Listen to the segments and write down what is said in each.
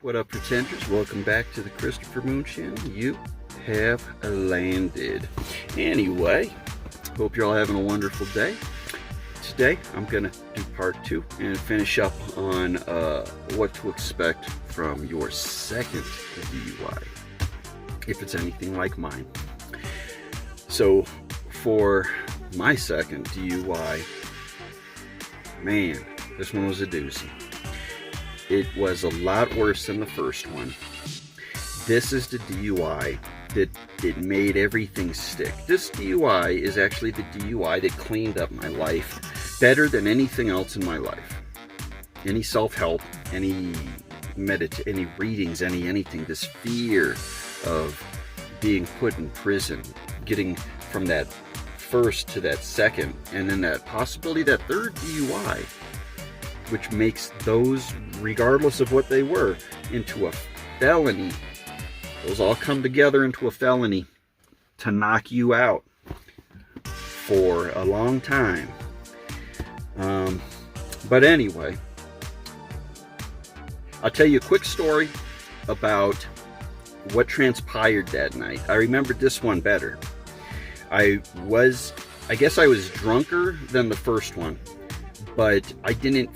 What up, pretenders? Welcome back to the Christopher Moon Channel. You have landed. Anyway, hope you're all having a wonderful day. Today, I'm going to do part 2 and finish up on what to expect from your second DUI, if it's anything like mine. So, for my second DUI, man, this one was a doozy. It was a lot worse than the first one. This is the DUI that it made everything stick. This DUI is actually the DUI that cleaned up my life better than anything else in my life. Any self-help, any readings, anything. This fear of being put in prison, getting from that first to that second, and then that possibility, that third DUI, which makes those, regardless of what they were, into a felony. Those all come together into a felony to knock you out for a long time. But anyway, I'll tell you a quick story about what transpired that night. I remembered this one better. I guess I was drunker than the first one, but I didn't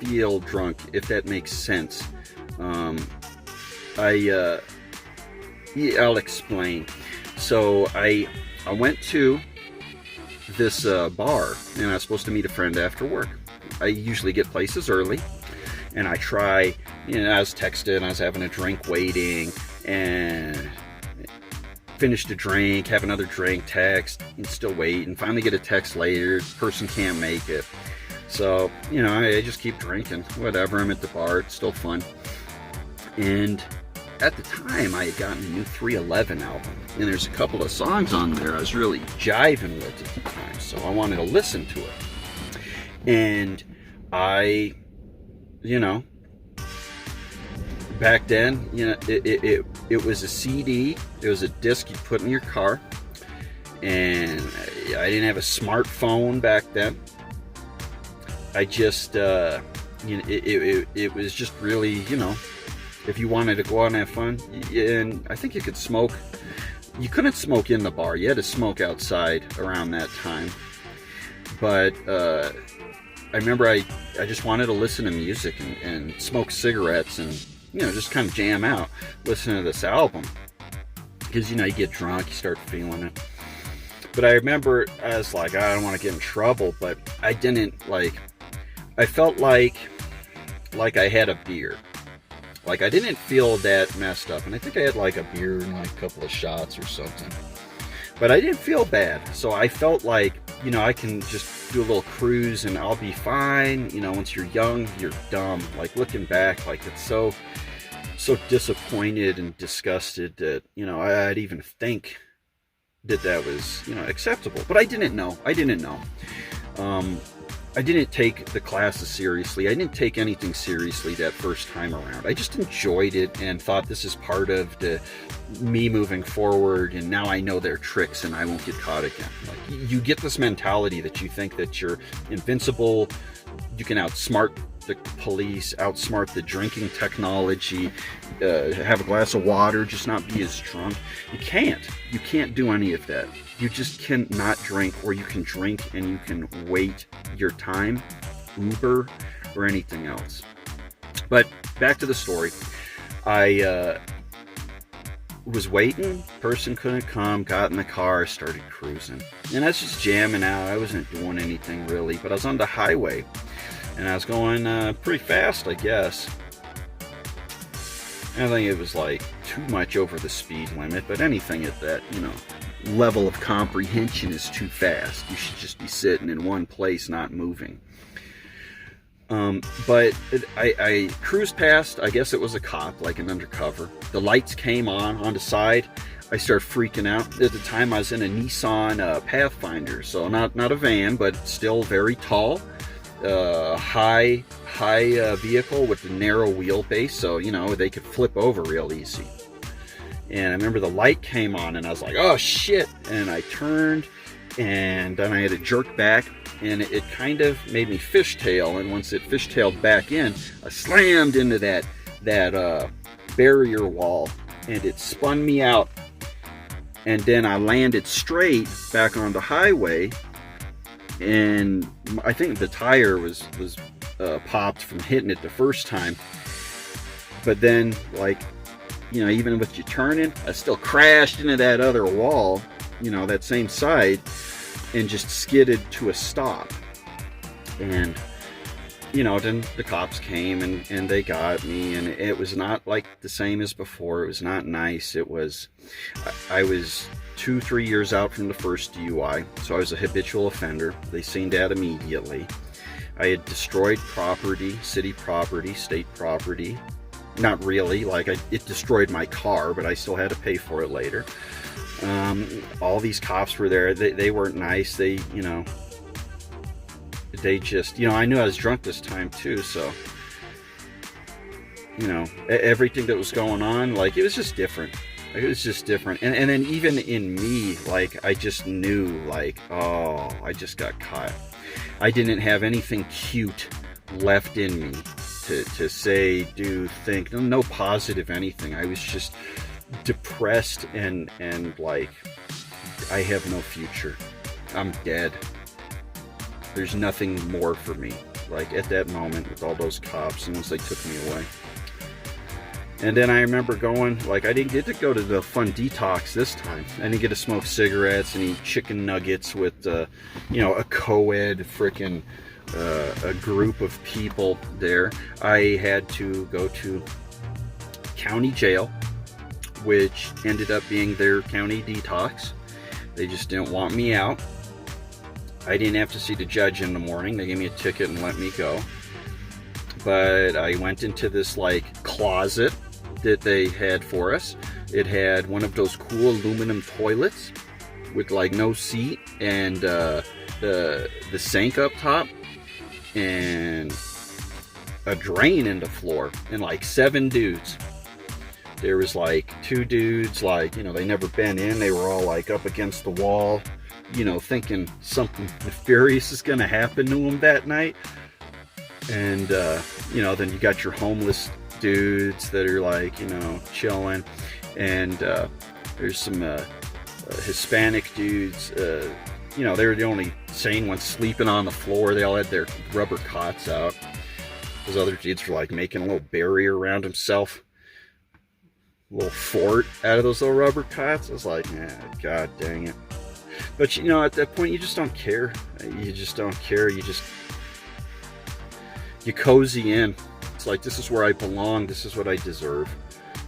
feel drunk, if that makes sense. I'll explain. So I went to this bar, and I was supposed to meet a friend after work. I usually get places early, and I try, I was texting, I was having a drink waiting, and finished a drink, have another drink, text, and still wait, and finally get a text later, person can't make it. So, I just keep drinking, whatever, I'm at the bar, it's still fun. And at the time, I had gotten a new 311 album, and there's a couple of songs on there I was really jiving with at the time, so I wanted to listen to it. And I, back then, it was a CD, it was a disc you put in your car, and I didn't have a smartphone back then. I just, it was just really, if you wanted to go out and have fun, and I think you could smoke. You couldn't smoke in the bar. You had to smoke outside around that time. But I remember I just wanted to listen to music and smoke cigarettes and, just kind of jam out, listen to this album. Because, you get drunk, you start feeling it. But I remember I was like, I don't want to get in trouble, but I didn't, I felt like I had a beer. Like, I didn't feel that messed up. And I think I had a beer and a couple of shots or something. But I didn't feel bad. So I felt like, I can just do a little cruise and I'll be fine. Once you're young, you're dumb. Looking back, it's so disappointed and disgusted that, I'd even think that was, acceptable. But I didn't know. I didn't take the classes seriously. I didn't take anything seriously that first time around. I just enjoyed it and thought this is part of me moving forward, and now I know their tricks and I won't get caught again. You get this mentality that you think that you're invincible, you can outsmart the police, outsmart the drinking technology, have a glass of water, just not be as drunk. You can't do any of that. You just cannot drink, or you can drink and you can wait your time, Uber, or anything else. But back to the story. I was waiting, person couldn't come, got in the car, started cruising. And I was just jamming out. I wasn't doing anything really, but I was on the highway. And I was going pretty fast, I guess. I think it was too much over the speed limit, but anything at that, level of comprehension is too fast. You should just be sitting in one place, not moving. But I cruised past, I guess it was a cop, an undercover. The lights came on the side. I started freaking out. At the time, I was in a Nissan Pathfinder, so not a van, but still very tall. High vehicle with a narrow wheelbase, so they could flip over real easy. And I remember the light came on and I was like, oh shit, and I turned and then I had to jerk back, and it kind of made me fishtail, and once it fishtailed back in, I slammed into that barrier wall, and it spun me out. And then I landed straight back on the highway, and I think the tire was popped from hitting it the first time. But then, like, you know, even with you turning, I still crashed into that other wall, you know, that same side, and just skidded to a stop. And, you know, then the cops came and they got me, and it was not like the same as before. It was not nice. It was, I was 2-3 years out from the first DUI, so I was a habitual offender. They seen that immediately. I had destroyed property, city property, state property. Not really, like it destroyed my car, but I still had to pay for it later. All these cops were there. They weren't nice. They, you know, they just, you know, I knew I was drunk this time too, so, you know, everything that was going on, like, it was just different. It was just different. And then even in me, like, I just knew, like, oh, I just got caught. I didn't have anything cute left in me to say, do, think, no positive anything. I was just depressed and like, I have no future. I'm dead. There's nothing more for me. Like, at that moment with all those cops, and once they took me away. And then I remember going, like, I didn't get to go to the fun detox this time. I didn't get to smoke cigarettes and eat chicken nuggets with, you know, a co-ed frickin' a group of people there. I had to go to county jail, which ended up being their county detox. They just didn't want me out. I didn't have to see the judge in the morning. They gave me a ticket and let me go. But I went into this, like, closet that they had for us. It had one of those cool aluminum toilets with, like, no seat, and the sink up top, and a drain in the floor, and like 7 dudes. There was like 2 dudes, like, you know, they never been in. They were all like up against the wall, you know, thinking something nefarious is gonna happen to them that night. And you know, then you got your homeless dudes that are, like, you know, chilling, and there's some Hispanic dudes. You know, they were the only sane ones sleeping on the floor. They all had their rubber cots out. Those other dudes were like making a little barrier around himself, a little fort out of those little rubber cots. I was like, nah, god dang it. But, you know, at that point, you just don't care. You just don't care. You cozy in. It's like, this is where I belong. This is what I deserve.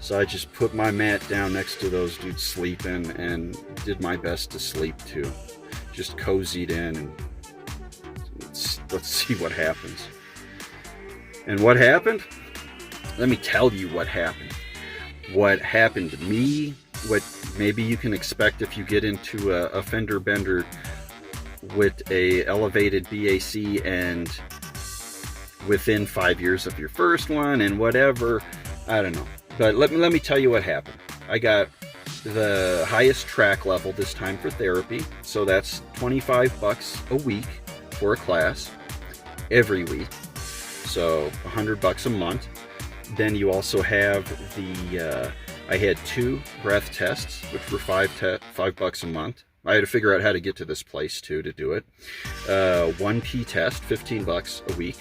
So I just put my mat down next to those dudes sleeping and did my best to sleep too. Just cozied in, and let's see what happens. And what happened? Let me tell you what happened. What happened to me, what maybe you can expect if you get into a fender bender with a elevated BAC and within 5 years of your first one and whatever, I don't know. But let me tell you what happened. I got the highest track level this time for therapy, so that's $25 a week for a class every week, so $100 a month. Then you also have the I had 2 breath tests, which were $5 a month. I had to figure out how to get to this place too to do it. 1 pee test, $15 a week,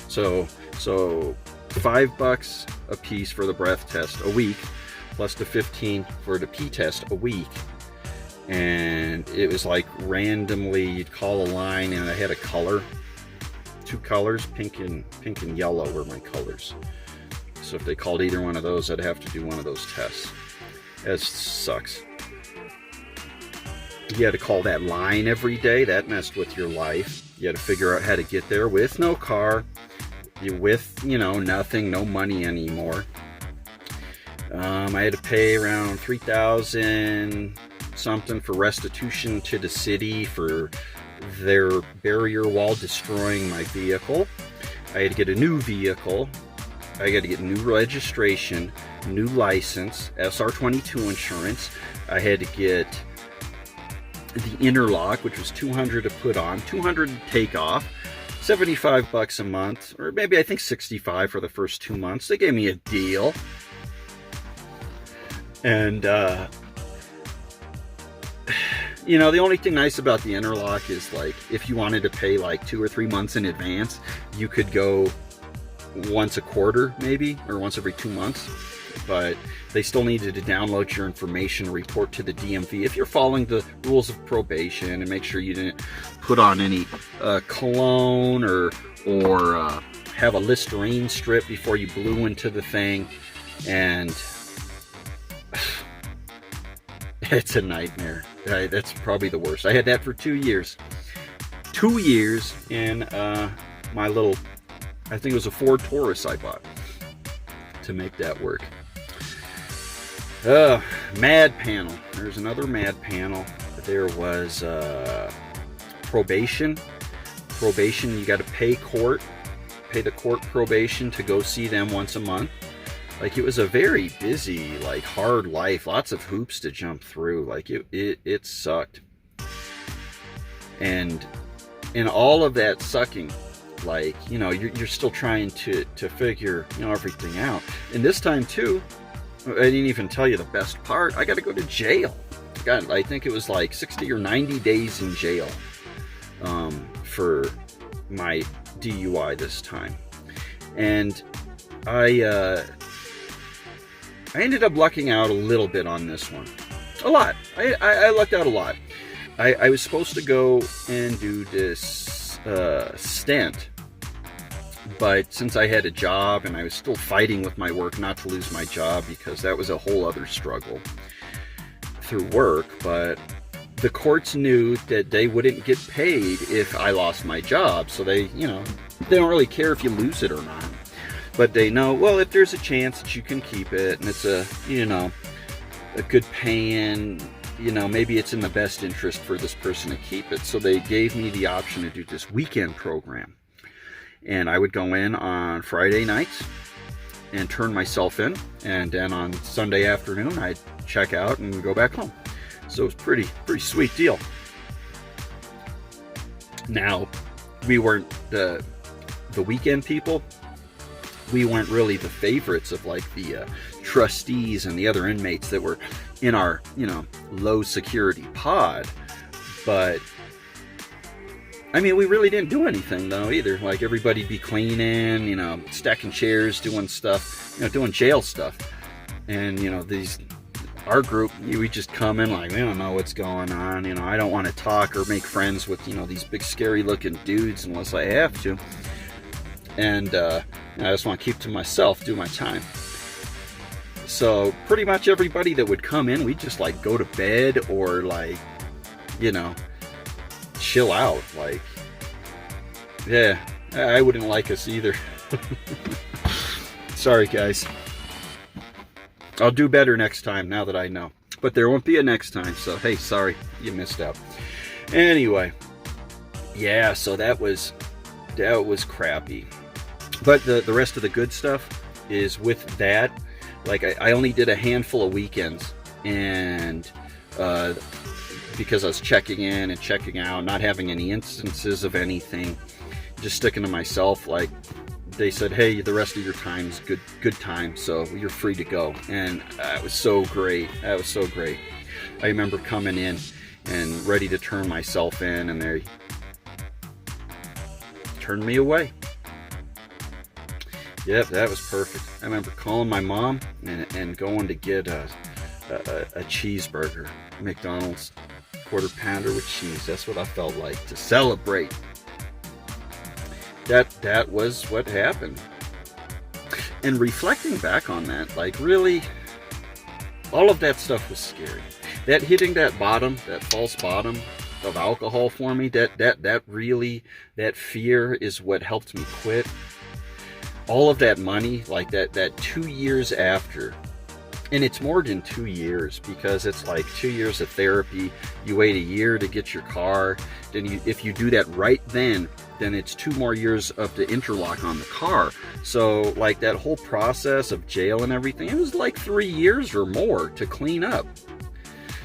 so $5 a piece for the breath test a week, plus the 15 for the pee test a week. And it was like randomly, you'd call a line, and I had a color, 2 colors, pink and yellow were my colors. So if they called either one of those, I'd have to do one of those tests. That sucks. You had to call that line every day. That messed with your life. You had to figure out how to get there with no car, with, you know, nothing, no money anymore. I had to pay around $3,000 something for restitution to the city for their barrier wall destroying my vehicle. I had to get a new vehicle. I got to get new registration, new license, SR22 insurance. I had to get the interlock, which was $200 to put on, $200 to take off, $75 a month, or maybe I think $65 for the first 2 months. They gave me a deal. And you know, the only thing nice about the interlock is, like, if you wanted to pay like 2 or 3 months in advance, you could go once a quarter maybe, or once every 2 months. But they still needed to download your information, report to the DMV if you're following the rules of probation, and make sure you didn't put on any cologne or have a Listerine strip before you blew into the thing. And it's a nightmare. That's probably the worst. I had that for 2 years. 2 years in my little, I think it was a Ford Taurus I bought to make that work. Mad panel. There's another mad panel. There was probation. Probation, you got to pay the court probation to go see them once a month. Like, it was a very busy, like, hard life. Lots of hoops to jump through. Like, it sucked. And in all of that sucking, like, you know, you're still trying to figure, you know, everything out. And this time too, I didn't even tell you the best part. I got to go to jail. I think it was like 60 or 90 days in jail for my DUI this time. And I ended up lucking out a little bit on this one. A lot. I lucked out a lot. I was supposed to go and do this stint, but since I had a job and I was still fighting with my work not to lose my job, because that was a whole other struggle through work, but the courts knew that they wouldn't get paid if I lost my job. So they, you know, they don't really care if you lose it or not. But they know, well, if there's a chance that you can keep it, and it's a, you know, a good paying, you know, maybe it's in the best interest for this person to keep it. So they gave me the option to do this weekend program. And I would go in on Friday nights and turn myself in. And then on Sunday afternoon, I'd check out and go back home. So it was pretty sweet deal. Now, we weren't the weekend people. We weren't really the favorites of, like, the trustees and the other inmates that were in our, you know, low security pod. But I mean, we really didn't do anything though either. Like, everybody'd be cleaning, you know, stacking chairs, doing stuff, you know, doing jail stuff. And, you know, our group, we just come in like, we don't know what's going on. You know, I don't want to talk or make friends with, you know, these big scary looking dudes unless I have to. And I just want to keep to myself, do my time. So pretty much everybody that would come in, we'd just, like, go to bed or, like, you know, chill out. Like, yeah, I wouldn't like us either. Sorry, guys. I'll do better next time now that I know. But there won't be a next time, so hey, sorry, you missed out. Anyway, yeah, so that was crappy. But the rest of the good stuff is with that. Like, I only did a handful of weekends, and because I was checking in and checking out, not having any instances of anything, just sticking to myself. Like, they said, hey, the rest of your time's good time, so you're free to go. And it was so great. That was so great. I remember coming in and ready to turn myself in, and they turned me away. Yep, that was perfect. I remember calling my mom and going to get a cheeseburger, McDonald's quarter pounder with cheese. That's what I felt like, to celebrate. That was what happened. And reflecting back on that, like, really, all of that stuff was scary. That hitting that bottom, that false bottom of alcohol for me, that fear is what helped me quit. All of that money, like that 2 years after, and it's more than 2 years, because it's like 2 years of therapy. You wait a year to get your car. Then if you do that right then it's 2 more years of the interlock on the car. So, like, that whole process of jail and everything, it was like 3 years or more to clean up.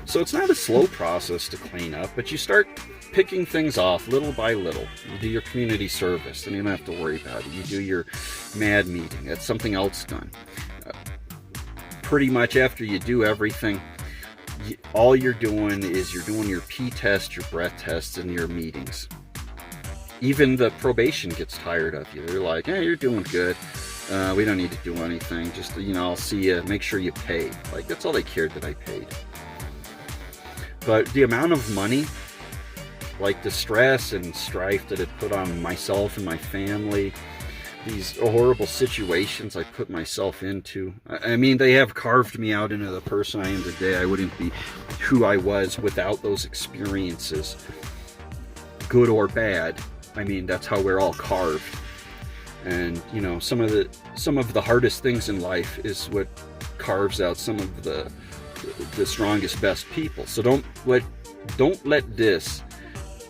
So it's not a slow process to clean up, but you start picking things off little by little. You do your community service, then you don't have to worry about it. You do your MAD meeting, that's something else done. pretty much after you do everything, all you're doing is you're doing your pee test, your breath tests, and your meetings. Even the probation gets tired of you. They're like, hey, you're doing good. We don't need to do anything. Just, I'll see you. Make sure you pay. Like, that's all they cared, that I paid. But the amount of money, like the stress and strife that it put on myself and my family, these horrible situations I put myself into. I mean, they have carved me out into the person I am today. I wouldn't be who I was without those experiences, good or bad. I mean, that's how we're all carved. And some of the hardest things in life is what carves out some of the strongest, best people. So don't let this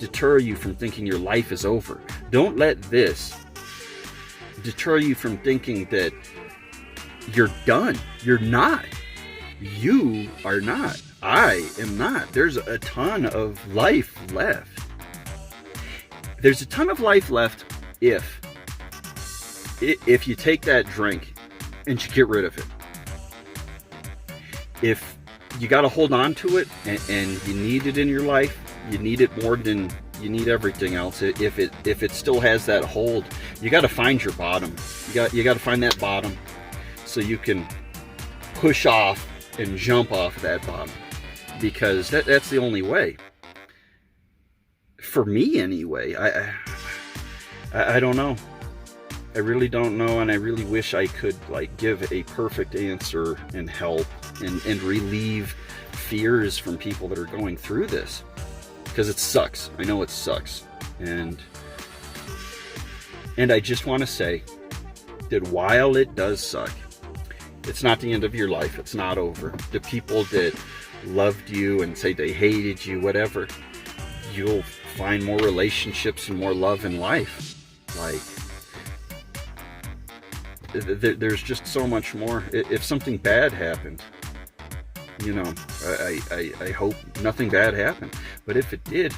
deter you from thinking your life is over. Don't let this deter you from thinking that you're done. You're not. You are not. I am not. There's a ton of life left. There's a ton of life left if you take that drink and you get rid of it. If you got to hold on to it and you need it in your life, you need it more than you need everything else. If it still has that hold, you got to find your bottom. You got to find that bottom so you can push off and jump off that bottom, because that's the only way. For me, anyway. I don't know. I really don't know, and I really wish I could give a perfect answer and help and relieve fears from people that are going through this, because it sucks. I know it sucks, and I just want to say that while it does suck, it's not the end of your life. It's not over. The people that loved you and say they hated you, whatever, you'll find more relationships and more love in life. There's just so much more. If something bad happened, I hope nothing bad happened. But if it did,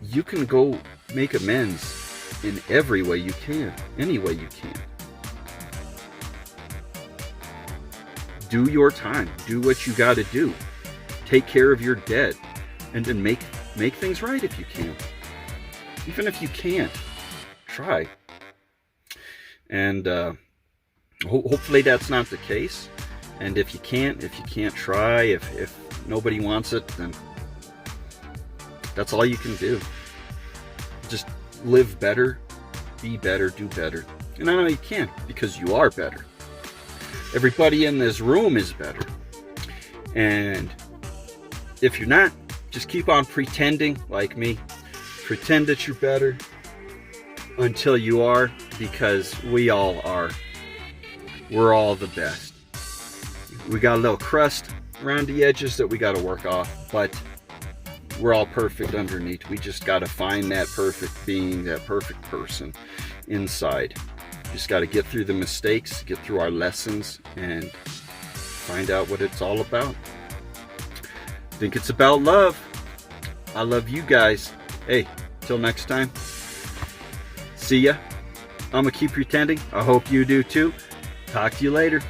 you can go make amends in every way you can, any way you can. Do your time. Do what you got to do. Take care of your debt, and then make things right if you can. Even if you can't, try. And hopefully that's not the case. And if you can't try, if nobody wants it, then that's all you can do. Just live better, be better, do better. And I know you can, because you are better. Everybody in this room is better. And if you're not, just keep on pretending like me. Pretend that you're better until you are, because we all are. We're all the best. We got a little crust around the edges that we got to work off, but we're all perfect underneath. We just got to find that perfect being, that perfect person inside. Just got to get through the mistakes, get through our lessons, and find out what it's all about. I think it's about love. I love you guys. Hey, till next time. See ya. I'm gonna keep pretending. I hope you do too. Talk to you later.